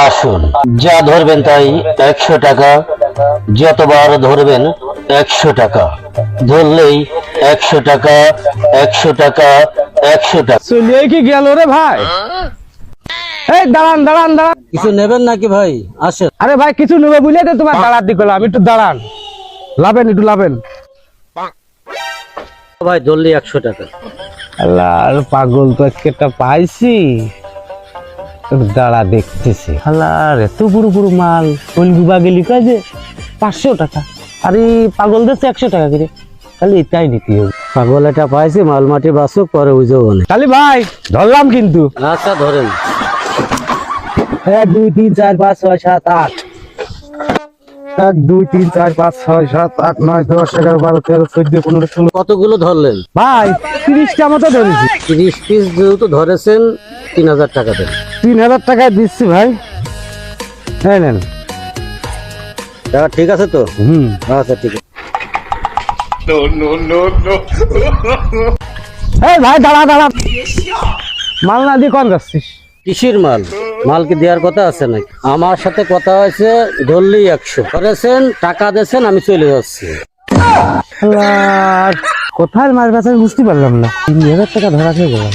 আসুন, যা ধরবেন তাই 100 টাকা, যতবার ধরবেন 100 টাকা, ধরলেই 100 টাকা, 100 টাকা, 100 টাকা। চলিয়ে কি গেল রে ভাই? এই দাঁড়ান দাঁড়ান দাঁড়ান, কিছু নেবেন নাকি ভাই? আসেন। আরে ভাই কিছু নেবে বুঝলে তো তোমার দাঁড়ার দিক করলাম, একটু দাঁড়ান, লাভেন একটু লাভেন। ভাই ধরলেই 100 টাকা। আল্লাহ, আর পাগল তো একটা পাইছি, দাঁড়া দেখতেছি। আল্লাহ, এত বড় বড় মাল গুবা গেলি কাজে 500 টাকা, আরে পাগল দিচ্ছে 100 টাকা করে, খালি এটাই নিতে হবে। পাগল এটা পাইছি, মাল মাটি বাসুক পরে বুঝেও অনেক। খালি ভাই ধরলাম কিন্তু। আচ্ছা ধরেন। 1 2 3 4 5 6 7 8, 1 2 3 4 5 6 7 8 9 10 11 12 13 14 15 16। কতগুলো ধরলেন? ভাই 30টা মতো ধরেছি। 30 পিস যেহেতু ধরেছেন 3000 টাকা দেন। 3000 টাকায় দিচ্ছি ভাই, হ্যাঁ নেন। টাকা ঠিক আছে তো? হুম, আচ্ছা ঠিক আছে। এই ভাই দাঁড়া দাঁড়া, মাল না দিয়ে কোন যাচ্ছিস? কিসের মাল? মাল কি দেওয়ার কথা আছে নাকি? আমার সাথে কথা হয়েছে, ধরলেই 100 করেছেন, টাকা দিয়েছেন, আমি চলে যাচ্ছি। আল্লাহ, কোথায় মার কাছে বুঝতে পারলাম না। 3000 টাকা ধরা খেয়ে গেলাম।